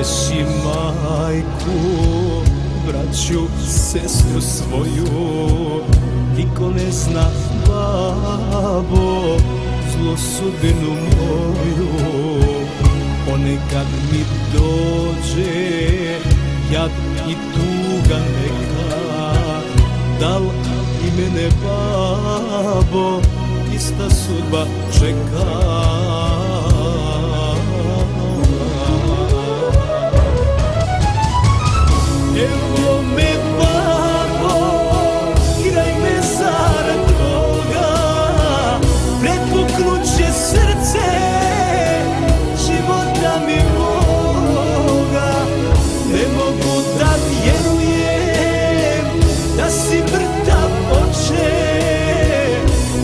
si majku, braću, sestru svoju. Niko ne zna, babo, zlu sudbinu moju. Ponekad mi dođe jad i tuga neka, dal i mene, babo, ista sudba čeka. Evo me, babo, igraj me zarad Boga, prepuknuće srce života mi moga. Ne mogu da vjerujem da si mrtav, oče,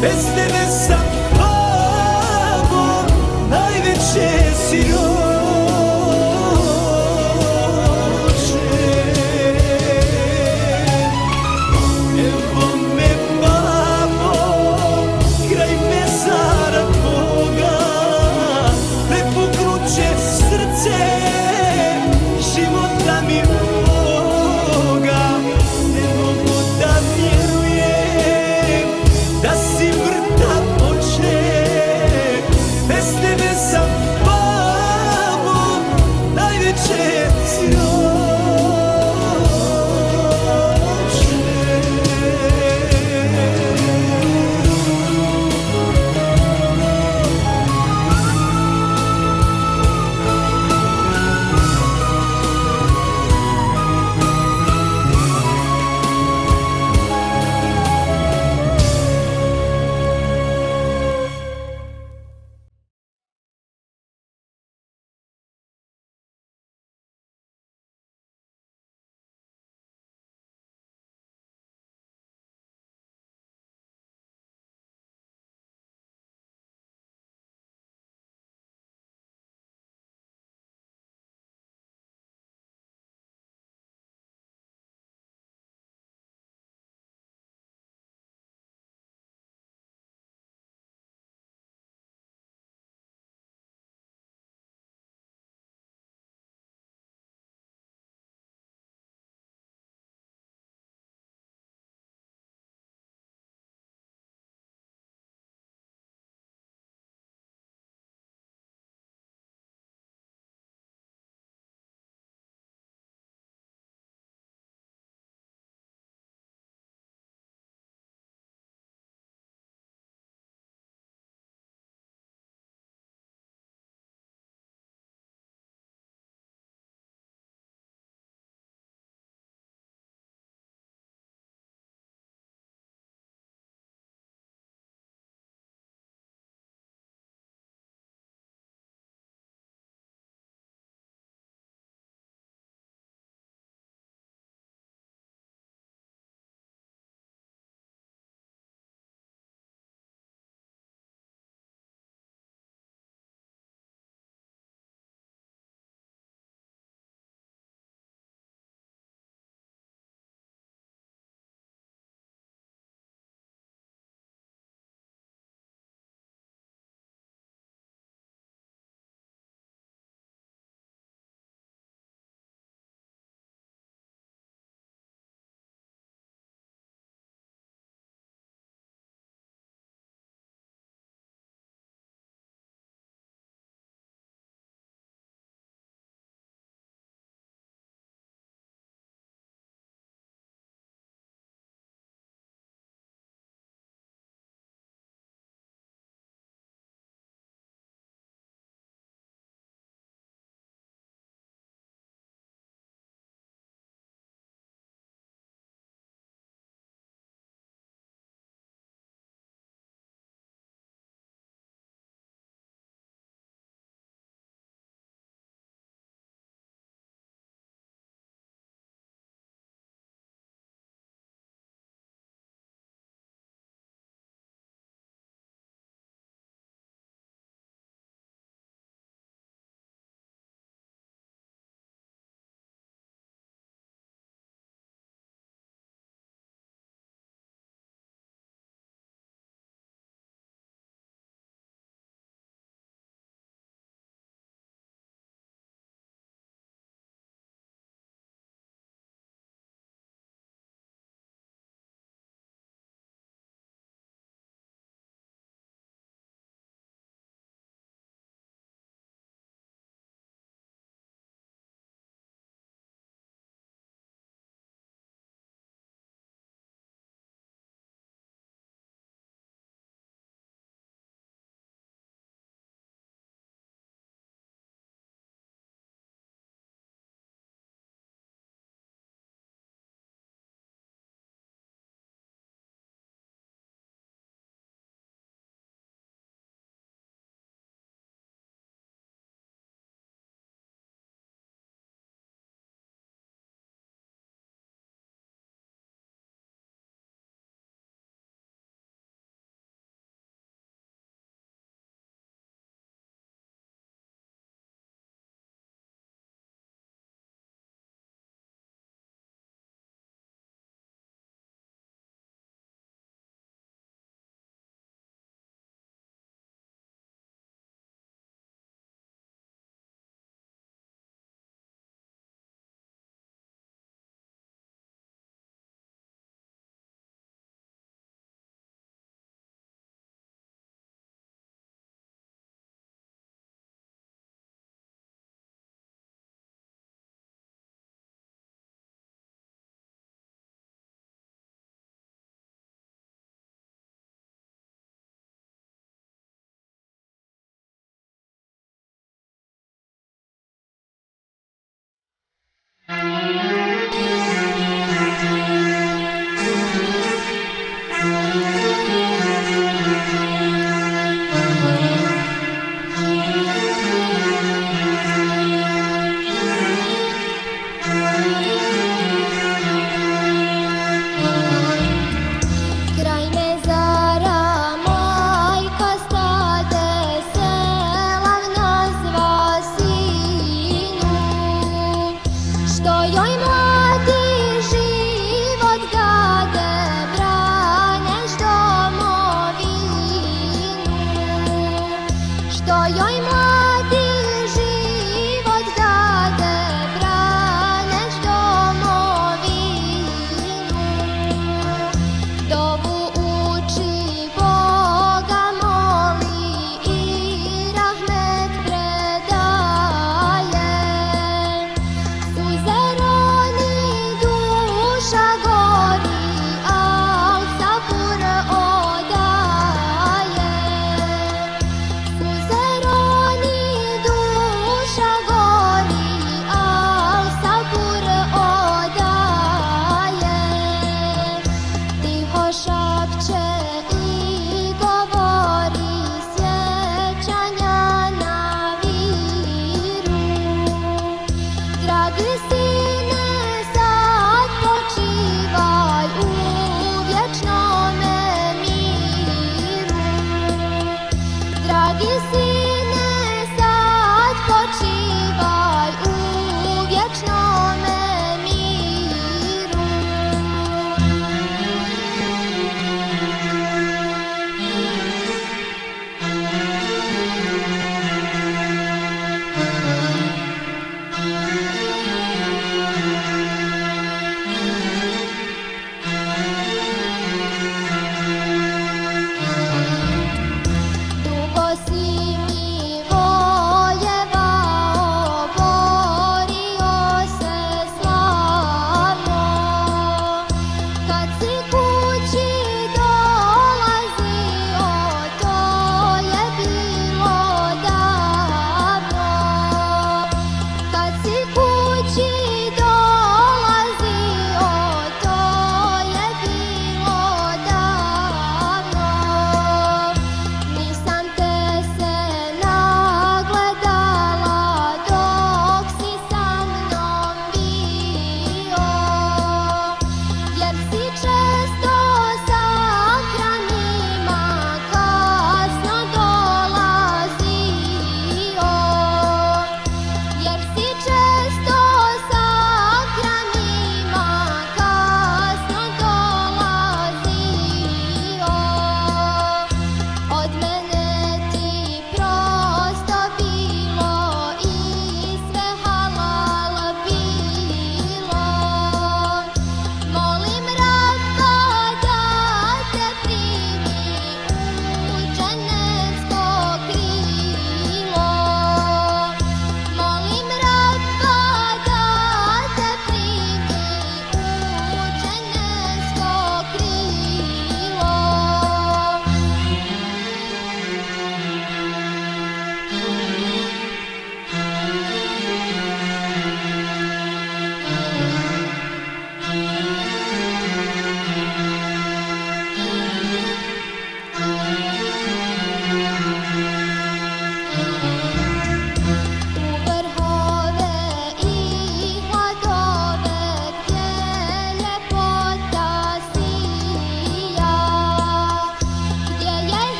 bez tebe sam, babo, najveće siroče. Evo me, babo, igraj me zarad Boga, prepuknuće srce života mi moga. Ne mogu da vjerujem da si mrtav, oče, bez tebe sam, babo, najveće siroče.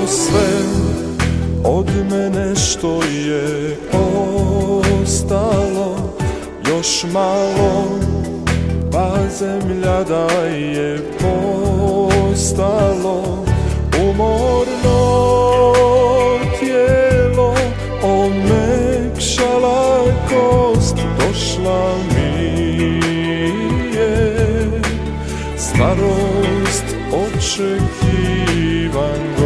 Sve od mene nešto je ostalo, još malo, pa zemlja da je postalo umorno tijelo, omekšala kost, došla mi je starost, očekivan gost.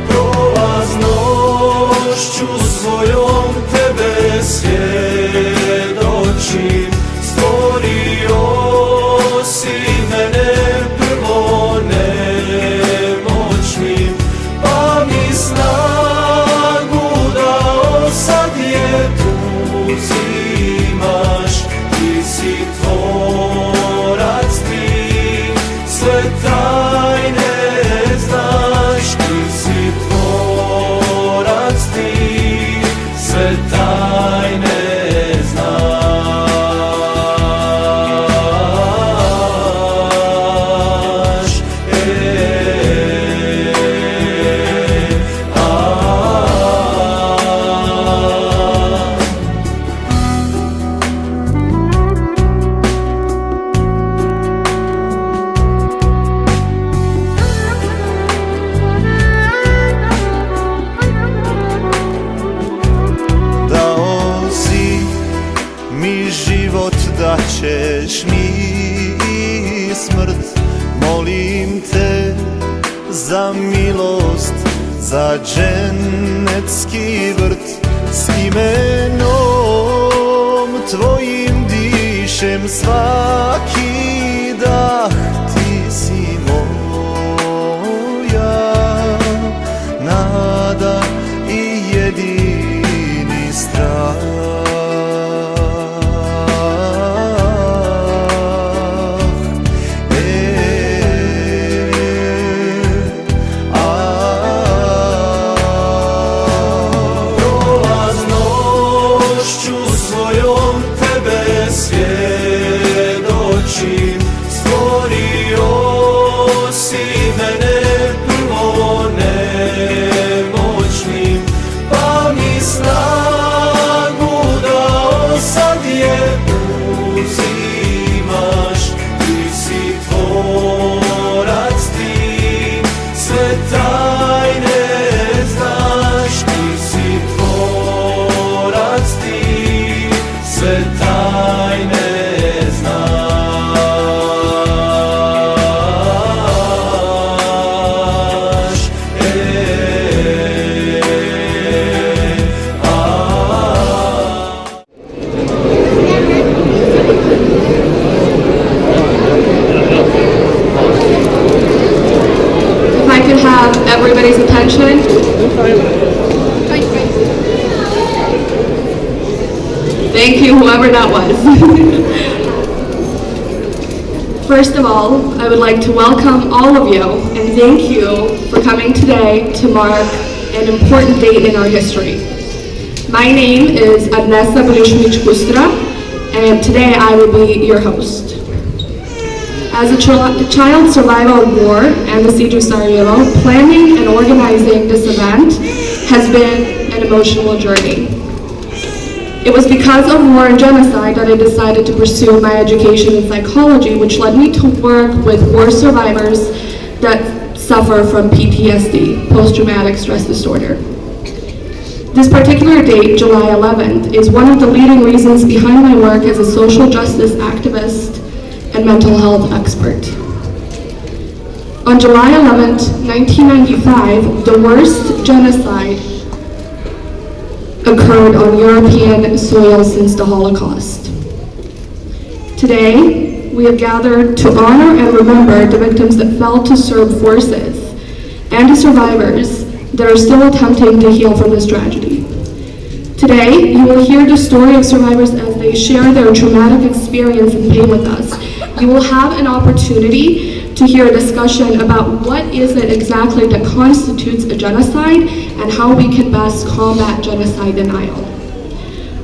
Prolaznošću svojom tebe svjedočim, stvorio si mene prvo nemoćnim, pa mi snagu dao, sad je uzimaš, ti si tvorac, ti sve tajne znaš, ti si tvorac, ti sve tajne znaš. Dao si mi život, da ćeš mi i smrt, molim te za milost, za dženecki vrt, s imenom tvojim dišem svaki dah, ti si moja nada i jedini strah. Prolaznošću svojom tebe svjedočim, stvorio si mene prvo nemoćnim, pa mi snagu dao, sad je uzimaš, ti si tvorac, ti sve tajne znaš, ti si tvorac, ti sve tajne znaš. If I could have everybody's attention. Thank you, whoever that was. First of all, I would like to welcome all of you and thank you for coming today to mark an important date in our history. My name is Adnesa Brishmich-Kustra, and today I will be your host. As a child survivor of war and the siege of Sarajevo, planning and organizing this event has been an emotional journey. It was because of war and genocide that I decided to pursue my education in psychology, which led me to work with war survivors that suffer from PTSD, post-traumatic stress disorder. This particular date, July 11th, is one of the leading reasons behind my work as a social justice activist and mental health expert. On July 11th, 1995, the worst genocide occurred on European soil since the Holocaust. Today, we have gathered to honor and remember the victims that fell to Serb forces and the survivors that are still attempting to heal from this tragedy. Today, you will hear the story of survivors as they share their traumatic experience and pain with us. You will have an opportunity to hear a discussion about what is it exactly that constitutes a genocide and how we can best combat genocide denial.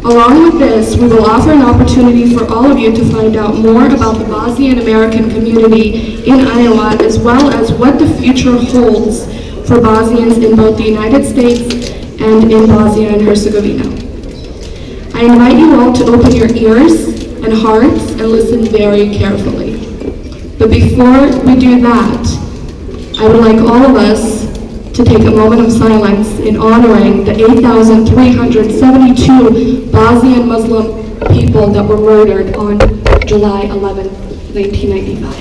Along with this, we will offer an opportunity for all of you to find out more about the Bosnian American community in Iowa, as well as what the future holds for Bosnians in both the United States and in Bosnia and Herzegovina. I invite you all to open your ears and hearts and listen very carefully. But before we do that, I would like all of us to take a moment of silence in honoring the 8,372 Bosnian Muslim people that were murdered on July 11, 1995.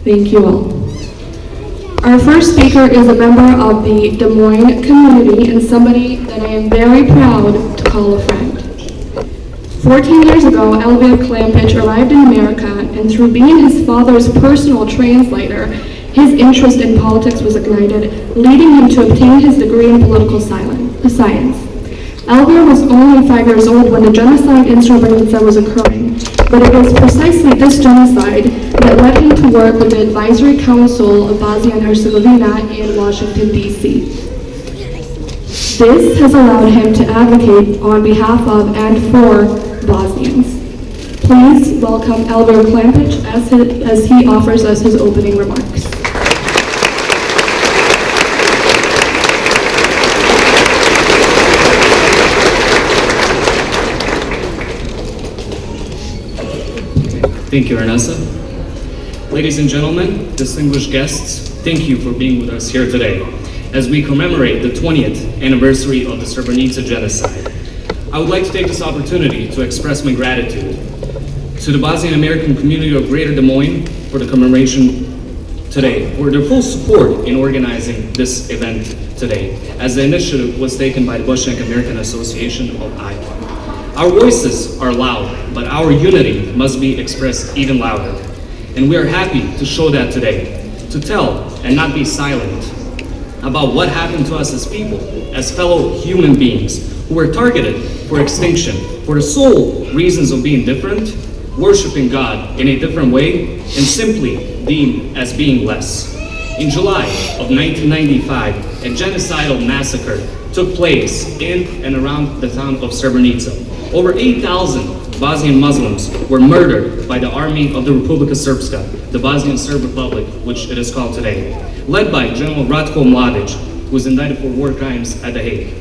Thank you all. Our first speaker is a member of the Des Moines community and somebody that I am very proud to call a friend. 14 years ago, Elvir Klampic arrived in America, and through being his father's personal translator, his interest in politics was ignited, leading him to obtain his degree in political science. Elvir was only 5 years old when the genocide in Srebrenica was occurring, but it was precisely this genocide that led him to work with the Advisory Council of Bosnia and Herzegovina in Washington, D.C. This has allowed him to advocate on behalf of and for Bosnians. Please welcome Elvir Klampic as he offers us his opening remarks. Thank you, Ernessa. Ladies and gentlemen, distinguished guests, thank you for being with us here today as we commemorate the 20th anniversary of the Srebrenica genocide. I would like to take this opportunity to express my gratitude to the Bosnian American community of Greater Des Moines for the commemoration today, for their full support in organizing this event today, as the initiative was taken by the Bosniak American Association of Iowa. Our voices are loud, but our unity must be expressed even louder. And we are happy to show that today, to tell and not be silent about what happened to us as people, as fellow human beings who were targeted for extinction for the sole reasons of being different, worshiping God in a different way, and simply deemed as being less. In July of 1995, a genocidal massacre took place in and around the town of Srebrenica. Over 8,000 Bosnian Muslims were murdered by the army of the Republika Srpska, the Bosnian Serb Republic, which it is called today, led by General Ratko Mladic, who was indicted for war crimes at The Hague.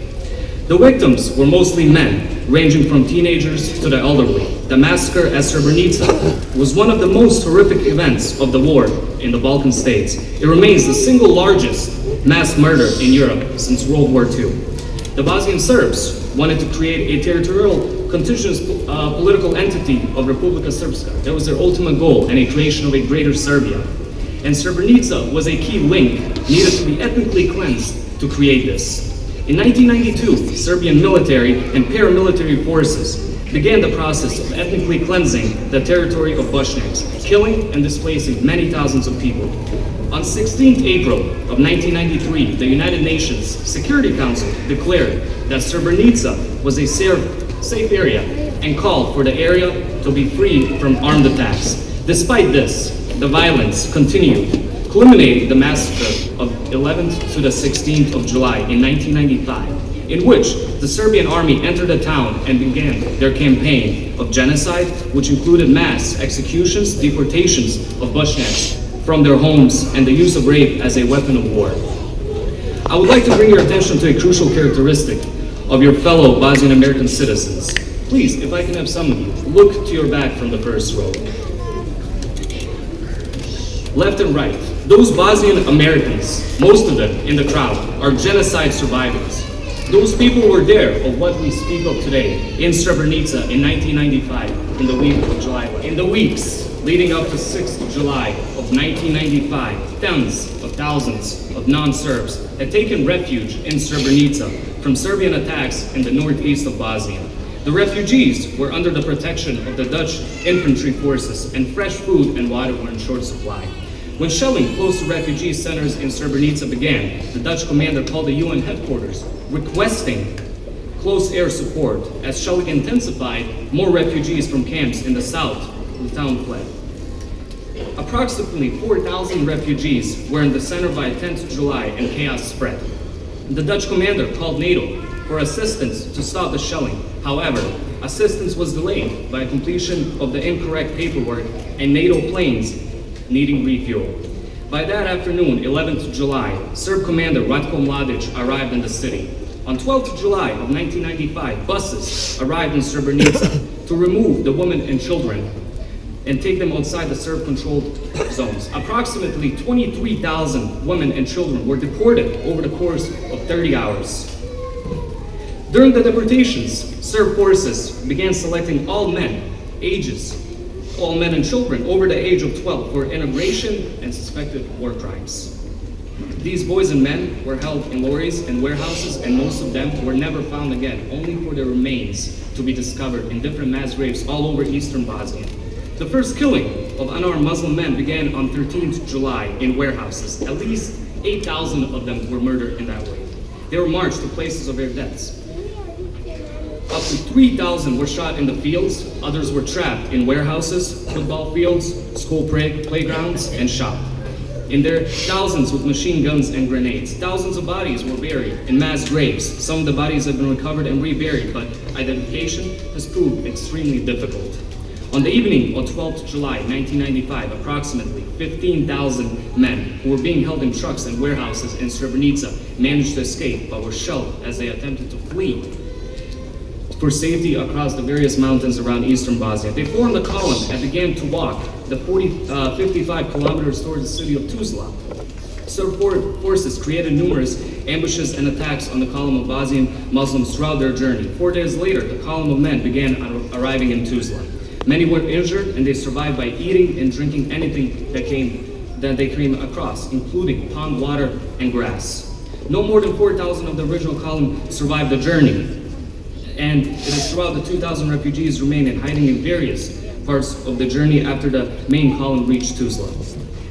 The victims were mostly men, ranging from teenagers to the elderly. The massacre at Srebrenica was one of the most horrific events of the war in the Balkan states. It remains the single largest mass murder in Europe since World War II. The Bosnian Serbs wanted to create a territorial contiguous political entity of Republika Srpska. That was their ultimate goal, and a creation of a greater Serbia. And Srebrenica was a key link needed to be ethnically cleansed to create this. In 1992, Serbian military and paramilitary forces began the process of ethnically cleansing the territory of Bosniaks, killing and displacing many thousands of people. On 16th April of 1993, the United Nations Security Council declared that Srebrenica was a safe area and called for the area to be free from armed attacks. Despite this, the violence continued, culminating the massacre of 11th to the 16th of July in 1995, in which the Serbian army entered the town and began their campaign of genocide, which included mass executions, deportations of Bosniaks from their homes, and the use of rape as a weapon of war. I would like to bring your attention to a crucial characteristic of your fellow Bosnian American citizens. Please, if I can have some of you, look to your back from the first row. Left and right, those Bosnian Americans, most of them in the crowd, are genocide survivors. Those people were there of what we speak of today in Srebrenica in 1995, in the week of July. In the weeks Leading up to 6th July of 1995, tens of thousands of non-Serbs had taken refuge in Srebrenica from Serbian attacks in the northeast of Bosnia. The refugees were under the protection of the Dutch infantry forces, and fresh food and water were in short supply. When shelling close to refugee centers in Srebrenica began, the Dutch commander called the UN headquarters, requesting close air support. As shelling intensified, more refugees from camps in the south of the town fled. Approximately 4,000 refugees were in the center by 10th July, and chaos spread. The Dutch commander called NATO for assistance to stop the shelling. However, assistance was delayed by completion of the incorrect paperwork and NATO planes needing refuel. By that afternoon, 11th July, Serb commander Ratko Mladic arrived in the city. On 12th July of 1995, buses arrived in Srebrenica to remove the women and children and take them outside the Serb-controlled zones. Approximately 23,000 women and children were deported over the course of 30 hours. During the deportations, Serb forces began selecting all men and children over the age of 12 for immigration and suspected war crimes. These boys and men were held in lorries and warehouses, and most of them were never found again, only for their remains to be discovered in different mass graves all over eastern Bosnia. The first killing of unarmed Muslim men began on 13th July in warehouses. At least 8,000 of them were murdered in that way. They were marched to places of their deaths. Up to 3,000 were shot in the fields. Others were trapped in warehouses, football fields, school playgrounds, and shot. In there, thousands with machine guns and grenades. Thousands of bodies were buried in mass graves. Some of the bodies have been recovered and reburied, but identification has proved extremely difficult. On the evening of 12th July 1995, approximately 15,000 men who were being held in trucks and warehouses in Srebrenica managed to escape, but were shelled as they attempted to flee for safety across the various mountains around eastern Bosnia. They formed a column and began to walk the 55 kilometers towards the city of Tuzla. Serb forces created numerous ambushes and attacks on the column of Bosnian Muslims throughout their journey. 4 days later, the column of men began arriving in Tuzla. Many were injured, and they survived by eating and drinking anything that they came across, including pond water and grass. No more than 4,000 of the original column survived the journey, and it is throughout the 2,000 refugees remain in hiding in various parts of the journey after the main column reached Tuzla.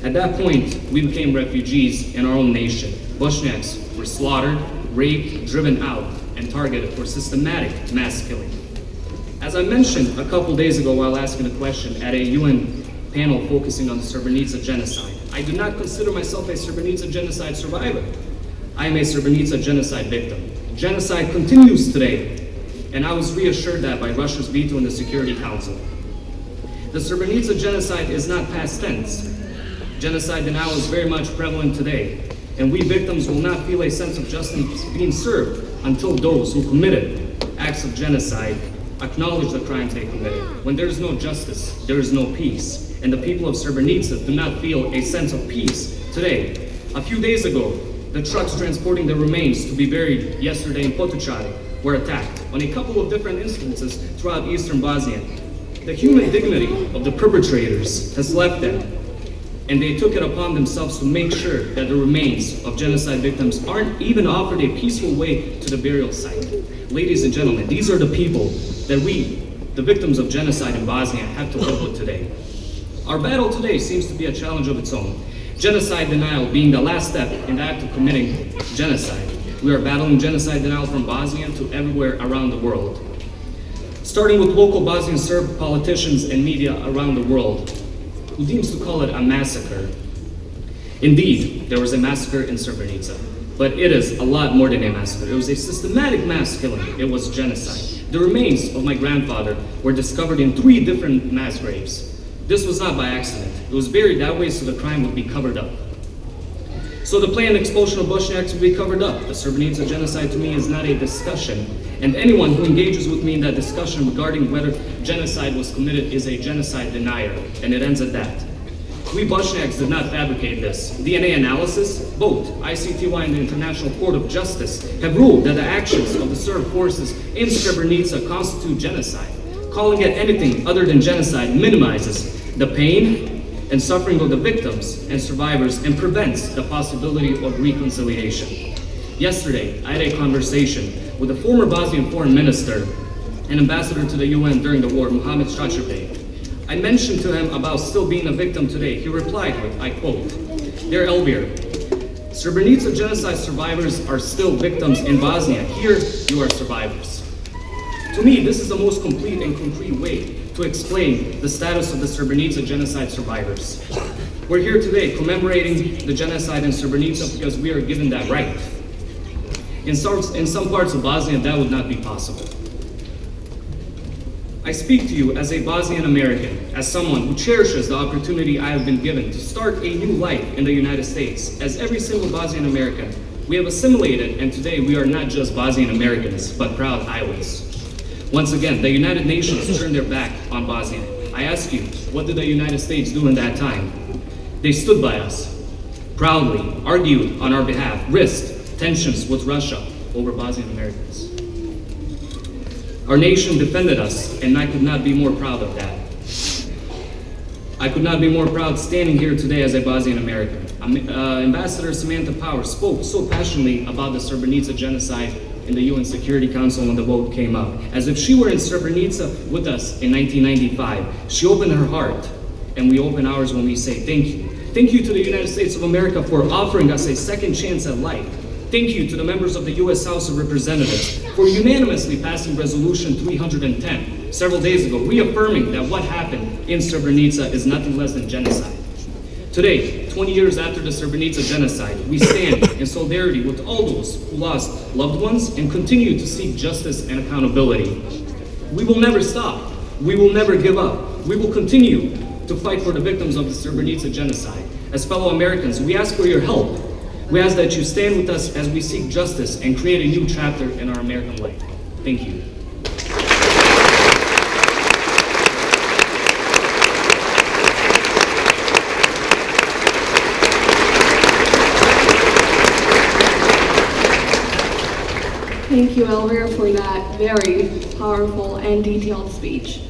At that point, we became refugees in our own nation. Bosniaks were slaughtered, raped, driven out, and targeted for systematic mass killing. As I mentioned a couple days ago while asking a question at a UN panel focusing on the Srebrenica genocide, I do not consider myself a Srebrenica genocide survivor. I am a Srebrenica genocide victim. Genocide continues today, and I was reassured that by Russia's veto in the Security Council. The Srebrenica genocide is not past tense. Genocide denial is very much prevalent today, and we victims will not feel a sense of justice being served until those who committed acts of genocide acknowledge the crimes they committed. When there is no justice, there is no peace, and the people of Srebrenica do not feel a sense of peace today. A few days ago, the trucks transporting the remains to be buried yesterday in Potocari were attacked on a couple of different instances throughout eastern Bosnia. The human dignity of the perpetrators has left them, and they took it upon themselves to make sure that the remains of genocide victims aren't even offered a peaceful way to the burial site. Ladies and gentlemen, these are the people that we, the victims of genocide in Bosnia, have to live with today. Our battle today seems to be a challenge of its own. Genocide denial being the last step in the act of committing genocide. We are battling genocide denial from Bosnia to everywhere around the world. Starting with local Bosnian Serb politicians and media around the world, who deems to call it a massacre. Indeed, there was a massacre in Srebrenica, but it is a lot more than a massacre. It was a systematic mass killing. It was genocide. The remains of my grandfather were discovered in 3 different mass graves. This was not by accident. It was buried that way so the crime would be covered up. So the planned expulsion of Bosniaks would be covered up. The Srebrenica genocide to me is not a discussion, and anyone who engages with me in that discussion regarding whether genocide was committed is a genocide denier, and it ends at that. We Bosniaks did not fabricate this. DNA analysis, both ICTY and the International Court of Justice have ruled that the actions of the Serb forces in Srebrenica constitute genocide. Calling it anything other than genocide minimizes the pain and suffering of the victims and survivors and prevents the possibility of reconciliation. Yesterday, I had a conversation with a former Bosnian foreign minister and ambassador to the UN during the war, Mohamed Shachrbey. I mentioned to him about still being a victim today. He replied with, I quote, "Dear Elvir, Srebrenica genocide survivors are still victims in Bosnia. Here, you are survivors." To me, this is the most complete and concrete way to explain the status of the Srebrenica genocide survivors. We're here today commemorating the genocide in Srebrenica because we are given that right. In some parts of Bosnia, that would not be possible. I speak to you as a Bosnian American, as someone who cherishes the opportunity I have been given to start a new life in the United States. As every single Bosnian American, we have assimilated, and today we are not just Bosnian Americans, but proud Iowans. Once again, the United Nations turned their back on Bosnia. I ask you, what did the United States do in that time? They stood by us, proudly argued on our behalf, risked tensions with Russia over Bosnian Americans. Our nation defended us, and I could not be more proud of that. I could not be more proud standing here today as a Bosnian American. Ambassador Samantha Power spoke so passionately about the Srebrenica genocide in the UN Security Council when the vote came up, as if she were in Srebrenica with us in 1995. She opened her heart, and we open ours when we say thank you. Thank you to the United States of America for offering us a second chance at life. Thank you to the members of the U.S. House of Representatives for unanimously passing Resolution 310 several days ago, reaffirming that what happened in Srebrenica is nothing less than genocide. Today, 20 years after the Srebrenica genocide, we stand in solidarity with all those who lost loved ones and continue to seek justice and accountability. We will never stop. We will never give up. We will continue to fight for the victims of the Srebrenica genocide. As fellow Americans, we ask for your help. We ask that you stand with us as we seek justice and create a new chapter in our American life. Thank you. Thank you, Elvir, for that very powerful and detailed speech.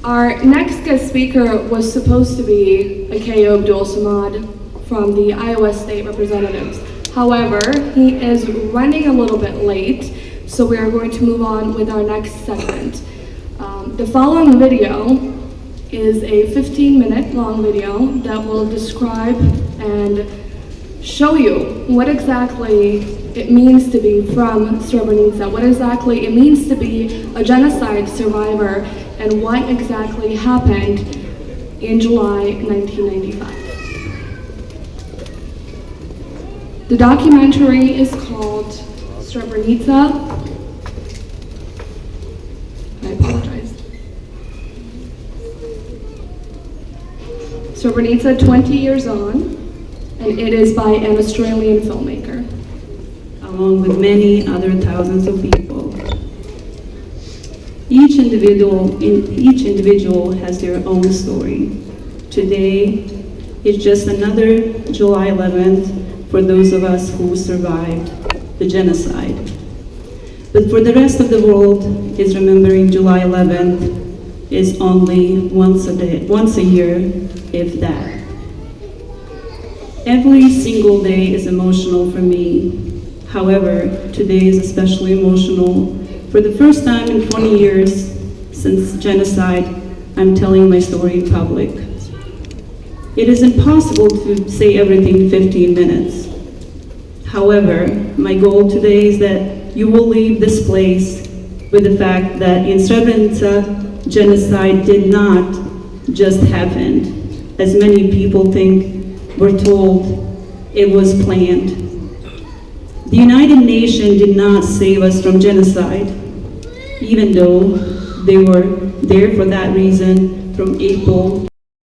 Our next guest speaker was supposed to be Redzo Ibisevic from the Iowa State Representatives. However, he is running a little bit late, so we are going to move on with our next segment. The following video is a 15-minute long video that will describe and show you what exactly it means to be from Srebrenica, what exactly it means to be a genocide survivor, and what exactly happened in July 1995. The documentary is called Srebrenica. I apologize. Srebrenica 20 Years On, and it is by an Australian filmmaker. Along with many other thousands of people. Each individual has their own story. Today is just another July 11th for those of us who survived the genocide. But for the rest of the world, is remembering July 11th is only once a year, if that. Every single day is emotional for me. However, today is especially emotional. For the first time in 20 years since genocide, I'm telling my story in public. It is impossible to say everything in 15 minutes. However, my goal today is that you will leave this place with the fact that in Srebrenica, genocide did not just happen. As many people think, we're told it was planned. The United Nations did not save us from genocide, even though they were there for that reason from April